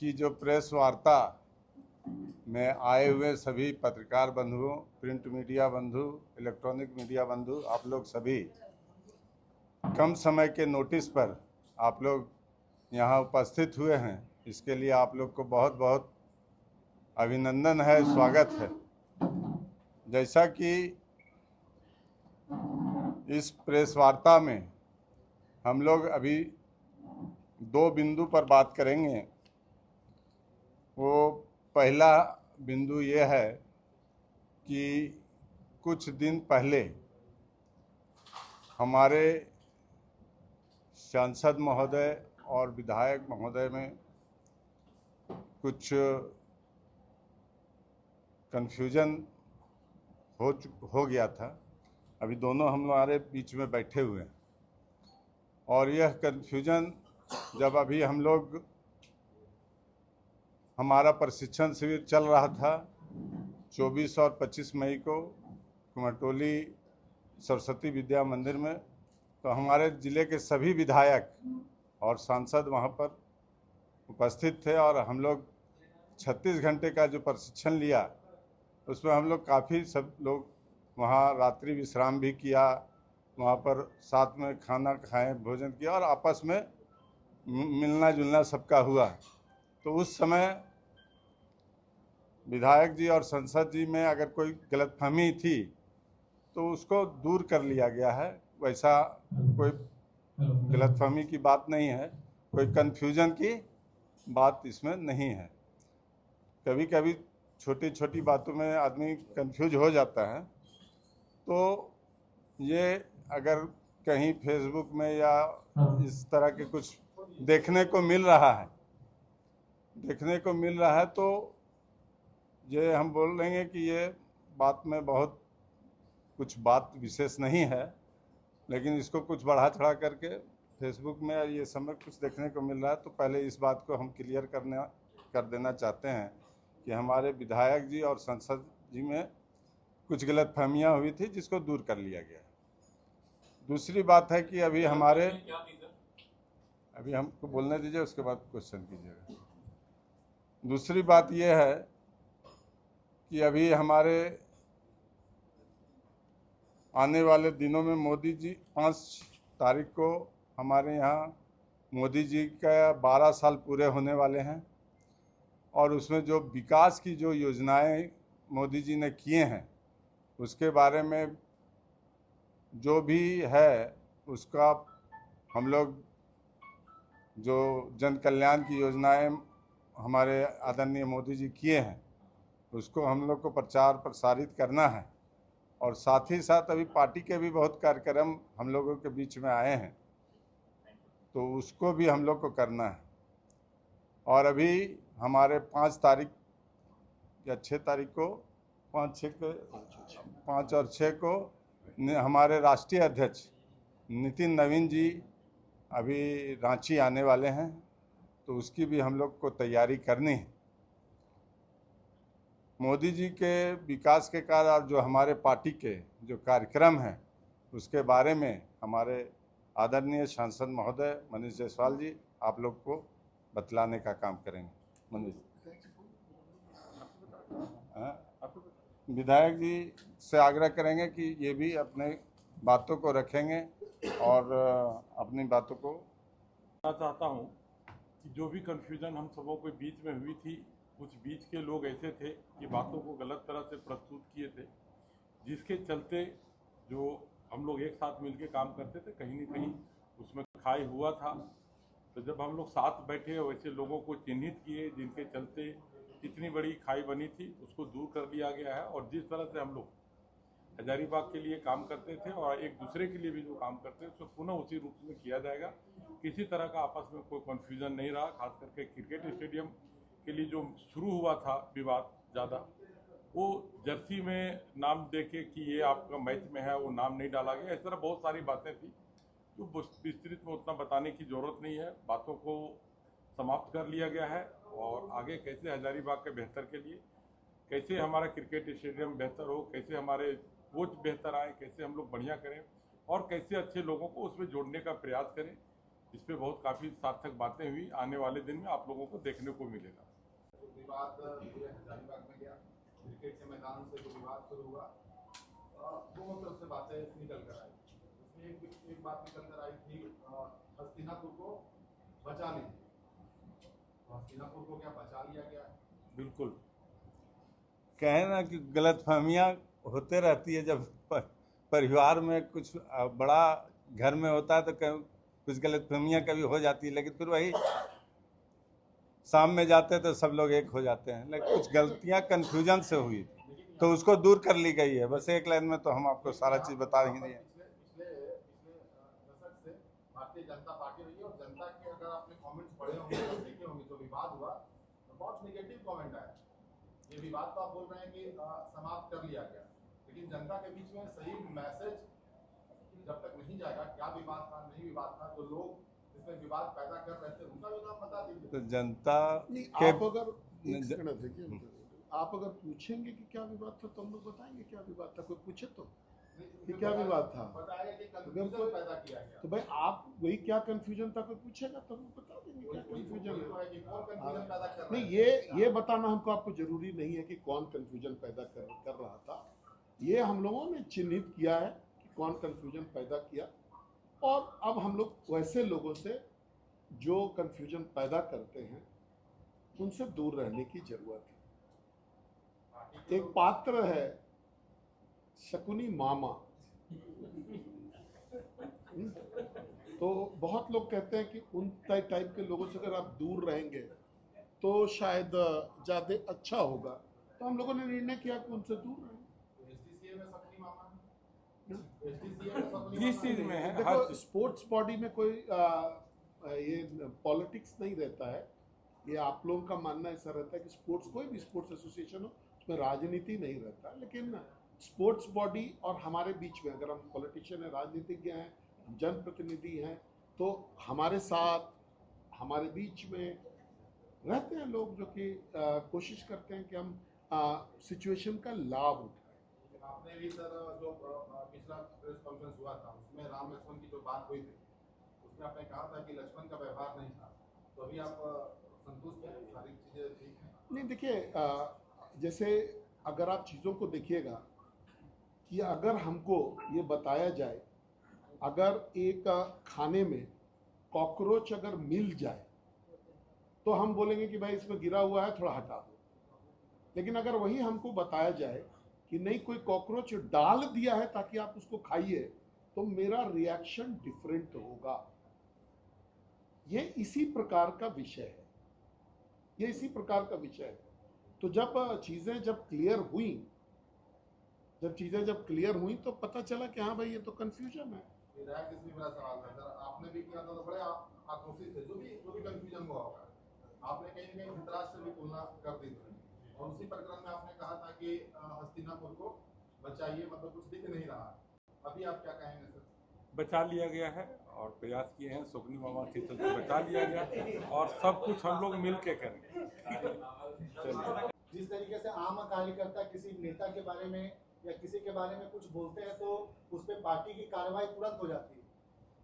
की जो प्रेस वार्ता में आए हुए सभी पत्रकार बंधुओं, प्रिंट मीडिया बंधु, इलेक्ट्रॉनिक मीडिया बंधु, आप लोग सभी कम समय के नोटिस पर आप लोग यहाँ उपस्थित हुए हैं, इसके लिए आप लोग को बहुत बहुत अभिनंदन है, स्वागत है। जैसा कि इस प्रेस वार्ता में हम लोग अभी दो बिंदु पर बात करेंगे। वो पहला बिंदु ये है कि कुछ दिन पहले हमारे सांसद महोदय और विधायक महोदय में कुछ कन्फ्यूजन हो गया था। अभी दोनों हमारे बीच में बैठे हुए हैं और यह कन्फ्यूजन जब अभी हम लोग हमारा प्रशिक्षण शिविर चल रहा था 24 और 25 मई को कुमरटोली सरस्वती विद्या मंदिर में, तो हमारे ज़िले के सभी विधायक और सांसद वहां पर उपस्थित थे और हम लोग 36 घंटे का जो प्रशिक्षण लिया उसमें हम लोग काफ़ी सब लोग वहाँ रात्रि विश्राम भी किया, वहाँ पर साथ में खाना खाएं, भोजन किया और आपस में मिलना जुलना सबका हुआ। तो उस समय विधायक जी और संसद जी में अगर कोई गलतफहमी थी तो उसको दूर कर लिया गया है। वैसा कोई गलतफहमी की बात नहीं है, कोई कन्फ्यूजन की बात इसमें नहीं है। कभी कभी छोटी छोटी बातों में आदमी कंफ्यूज हो जाता है। तो ये अगर कहीं फेसबुक में या इस तरह के कुछ देखने को मिल रहा है तो ये हम बोल देंगे कि ये बात में बहुत कुछ बात विशेष नहीं है, लेकिन इसको कुछ बढ़ा चढ़ा करके फेसबुक में ये समय कुछ देखने को मिल रहा है। तो पहले इस बात को हम क्लियर कर देना चाहते हैं कि हमारे विधायक जी और संसद जी में कुछ गलतफहमियां हुई थी जिसको दूर कर लिया गया। दूसरी बात है कि अभी हमको बोलने दीजिए, उसके बाद क्वेश्चन कीजिएगा। दूसरी बात यह है कि अभी हमारे आने वाले दिनों में मोदी जी 5 तारीख को हमारे यहाँ मोदी जी का 12 साल पूरे होने वाले हैं और उसमें जो विकास की जो योजनाएं मोदी जी ने किए हैं उसके बारे में जो भी है उसका हम लोग जो जन कल्याण की योजनाएं हमारे आदरणीय मोदी जी किए हैं उसको हम लोग को प्रचार प्रसारित करना है और साथ ही साथ अभी पार्टी के भी बहुत कार्यक्रम हम लोगों के बीच में आए हैं तो उसको भी हम लोग को करना है। और अभी हमारे 5 तारीख या 6 तारीख को 5 और 6 को हमारे राष्ट्रीय अध्यक्ष नितिन नवीन जी अभी रांची आने वाले हैं, तो उसकी भी हम लोग को तैयारी करनी है। मोदी जी के विकास के कार्य और जो हमारे पार्टी के जो कार्यक्रम हैं उसके बारे में हमारे आदरणीय सांसद महोदय मनीष जायसवाल जी आप लोग को बतलाने का काम करेंगे। मनीष, विधायक जी से आग्रह करेंगे कि ये भी अपने बातों को रखेंगे और अपनी बातों को चाहता हूँ कि जो भी कन्फ्यूजन हम सबों के बीच में हुई थी, कुछ बीच के लोग ऐसे थे कि बातों को गलत तरह से प्रस्तुत किए थे, जिसके चलते जो हम लोग एक साथ मिलकर काम करते थे कहीं न कहीं उसमें खाई हुआ था। तो जब हम लोग साथ बैठे वैसे लोगों को चिन्हित किए जिनके चलते इतनी बड़ी खाई बनी थी, उसको दूर कर दिया गया है। और जिस तरह से हम लोग हजारीबाग के लिए काम करते थे और एक दूसरे के लिए भी जो काम करते थे उसको पुनः उसी रूप में किया जाएगा। किसी तरह का आपस में कोई कन्फ्यूजन नहीं रहा। खास करके क्रिकेट स्टेडियम के लिए जो शुरू हुआ था विवाद ज़्यादा, वो जर्सी में नाम देके कि ये आपका मैच में है वो नाम नहीं डाला गया। इस तरह बहुत सारी बातें थी जो विस्तृत में उतना बताने की ज़रूरत नहीं है। बातों को समाप्त कर लिया गया है और आगे कैसे हजारीबाग के बेहतर के लिए, कैसे हमारा क्रिकेट स्टेडियम बेहतर हो, कैसे हमारे कोच बेहतर आए, कैसे हम लोग बढ़िया करें और कैसे अच्छे लोगों को उसमें जोड़ने का प्रयास करें, इस पे बहुत काफ़ी सार्थक बातें हुई। आने वाले दिन में आप लोगों को देखने को मिलेगा। विवाद पूरे हजारीबाग में गया, क्रिकेट के मैदान से जो विवाद शुरू हुआ, दोनों तरफ से बातें निकल कर आई। उसमें एक बात निकल कर आई थी, हस्तिनापुर को बचा लीजिए। तो हस्तिनापुर को क्या बचा लिया गया? बिल्कुल। कहें ना कि गलतफहमियां होते रहती है। जब परिवार में कुछ बड़ा घर में होता है तो कुछ गलतफहमियां कभी हो जाती है, लेकिन फिर वही शाम में जाते तो सब लोग एक हो जाते हैं। लेकिन कुछ गलतियां कन्फ्यूजन से हुई तो उसको दूर कर ली गई है। बस एक लाइन में तो हम आपको सारा चीज़ बता ही नहीं है। पिछले दशक से भारतीय जनता पार्टी रही है, और जनता के अगर आपने कमेंट्स पढ़े होंगे, देखे होंगे, जो विवाद हुआ तो बहुत निगेटिव कमेंट आया। ये विवाद तो आप बोल रहे हैं कि समाप्त कर लिया गया, लेकिन जनता के बीच में सही मैसेज जब तक नहीं जाएगा, क्या विवाद था, नहीं विवाद था, जो लोग इसमें विवाद पैदा कर रहे थे उनका भी नाम बता दीजिए। तो जनता के आप अगर देखिए, आप अगर पूछेंगे कि क्या विवाद था तो हम लोग बताएंगे क्या विवाद था। कोई पूछे तो कि क्या विवाद था, बताया कि कंफ्यूजन पैदा किया गया। तो भाई आप वही क्या कंफ्यूजन था, कोई पूछेगा तो हम बता देंगे क्या कंफ्यूजन है। कौन कंफ्यूजन पैदा कर रहा है? नहीं, ये बताना हमको आपको जरूरी नहीं है कि कौन कंफ्यूजन पैदा कर रहा था। ये हम लोगों ने चिन्हित किया है कि कौन कंफ्यूजन पैदा किया, और अब हम लोग वैसे लोगों से जो कंफ्यूजन पैदा करते हैं उनसे दूर रहने की जरूरत है। एक पात्र है शकुनी मामा, तो बहुत लोग कहते हैं कि उन टाइप के लोगों से अगर आप दूर रहेंगे तो शायद ज़्यादा अच्छा होगा। तो हम लोगों ने निर्णय किया कि उनसे दूर रहें। एसडीसीए में शकुनी मामा है, एसडीसीए में शकुनी जिस मामा चीज है। में है, हर देखो, चीज। स्पोर्ट्स बॉडी में कोई ये पॉलिटिक्स नहीं रहता है। ये आप लोगों का मानना ऐसा रहता है कि स्पोर्ट्स, कोई भी स्पोर्ट्स एसोसिएशन हो उसमें राजनीति नहीं रहता। लेकिन स्पोर्ट्स बॉडी और हमारे बीच में, अगर हम पॉलिटिशियन हैं, राजनीतिज्ञ हैं, जनप्रतिनिधि हैं, तो हमारे साथ, हमारे बीच में रहते हैं लोग जो कि कोशिश करते हैं कि हम सिचुएशन का लाभ उठाएं। आपने भी सर जो पिछला प्रेस कॉन्फ्रेंस हुआ था उसमें राम लक्ष्मण की जो बात हुई थी, उसमें आपने कहा था कि लक्ष्मण का व्यवहार नहीं था, तो अभी आप संतुष्ट हैं, सारी चीजें ठीक हैं? नहीं, देखिए, जैसे अगर आप चीज़ों को देखिएगा कि अगर हमको ये बताया जाए, अगर एक खाने में कॉकरोच अगर मिल जाए तो हम बोलेंगे कि भाई इसमें गिरा हुआ है, थोड़ा हटा दो। लेकिन अगर वही हमको बताया जाए कि नहीं, कोई कॉकरोच डाल दिया है ताकि आप उसको खाइए, तो मेरा रिएक्शन डिफरेंट होगा। ये इसी प्रकार का विषय है, ये इसी प्रकार का विषय है। तो जब चीज़ें जब क्लियर हुई तो पता चला कि हाँ भाई ये तो कंफ्यूजन है। विधायक इसमें मेरा सवाल था सर, आपने भी किया था तो बड़े आक्रोशित थे, जो भी कंफ्यूजन हुआ होगा, आपने कहीं न कहीं धृतराष्ट्र से भी तुलना कर दी थी, और उसी प्रकरण में आपने कहा था कि हस्तिनापुर को बचाइए, मतलब कुछ दिख नहीं रहा। अभी आप क्या कहेंगे सर? बचा लिया गया है और प्रयास किए हैं, शकुनी मामा के चलते बचा लिया गया, और सब कुछ हम लोग मिल के करेंगे। जिस तरीके से आम कार्यकर्ता किसी नेता के बारे में या किसी के बारे में कुछ बोलते हैं तो उस पर पार्टी की कार्रवाई तुरंत हो जाती है,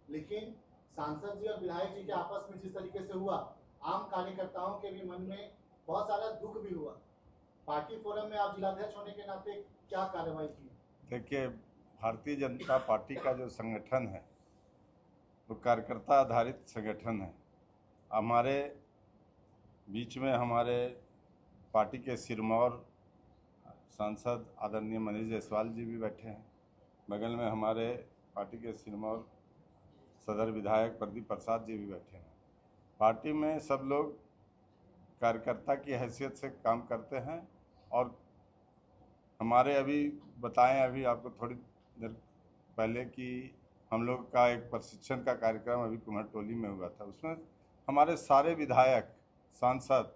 लेकिन सांसद जी और विधायक जी के आपस में जिस तरीके से हुआ, आम कार्यकर्ताओं के भी मन में बहुत सारा दुख भी हुआ। पार्टी फोरम में आप जिलाध्यक्ष होने के नाते क्या कार्रवाई की? देखिए, भारतीय जनता पार्टी का जो संगठन है वो कार्यकर्ता आधारित संगठन है। हमारे बीच में हमारे पार्टी के सिरमौर सांसद आदरणीय मनीष जायसवाल जी भी बैठे हैं। बगल में हमारे पार्टी के सिरमौर सदर विधायक प्रदीप प्रसाद जी भी बैठे हैं। पार्टी में सब लोग कार्यकर्ता की हैसियत से काम करते हैं, और हमारे अभी आपको थोड़ी देर पहले कि हम लोग का एक प्रशिक्षण का कार्यक्रम अभी कुम्हरटोली में हुआ था। उसमें हमारे सारे विधायक, सांसद,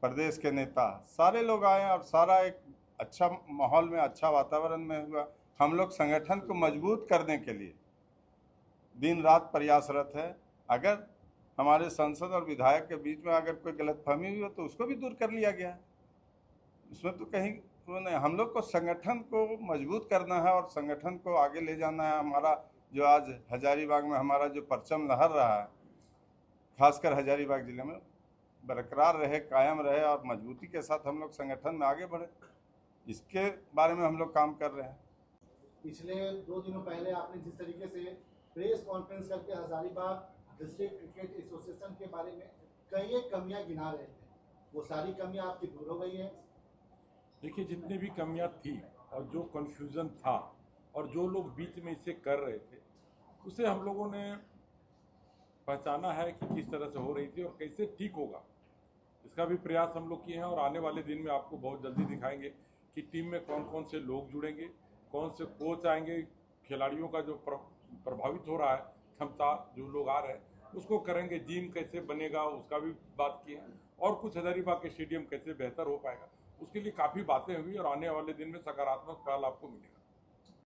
प्रदेश के नेता सारे लोग आए, और सारा एक अच्छा माहौल में, अच्छा वातावरण में हुआ। हम लोग संगठन को मजबूत करने के लिए दिन रात प्रयासरत है। अगर हमारे सांसद और विधायक के बीच में अगर कोई गलतफहमी हुई हो तो उसको भी दूर कर लिया गया। इसमें तो कहीं वो नहीं, हम लोग को संगठन को मजबूत करना है और संगठन को आगे ले जाना है। हमारा जो आज हजारीबाग में हमारा जो परचम लहर रहा है, खासकर हजारीबाग जिले में बरकरार रहे, कायम रहे और मजबूती के साथ हम लोग संगठन में आगे बढ़े, इसके बारे में हम लोग काम कर रहे हैं। पिछले 2 दिनों पहले आपने जिस तरीके से प्रेस कॉन्फ्रेंस करके हजारीबाग डिस्ट्रिक्ट क्रिकेट एसोसिएशन के बारे में कई एक कमियां गिना रहे थे, वो सारी कमियां आपकी दूर हो गई हैं? देखिए, जितनी भी कमियां थी और जो कन्फ्यूज़न था और जो लोग बीच में इसे कर रहे थे, उसे हम लोगों ने पहचाना है कि किस तरह से हो रही थी और कैसे ठीक होगा। इसका भी प्रयास हम लोग किए हैं और आने वाले दिन में आपको बहुत जल्दी दिखाएंगे कि टीम में कौन कौन से लोग जुड़ेंगे, कौन से कोच आएंगे, खिलाड़ियों का जो प्रभावित हो रहा है, क्षमता जो लोग आ रहे हैं उसको करेंगे, जिम कैसे बनेगा उसका भी बात की है, और कुछ हजारीबाग के स्टेडियम कैसे बेहतर हो पाएगा, उसके लिए काफ़ी बातें हुई और आने वाले दिन में सकारात्मक फल आपको मिलेगा।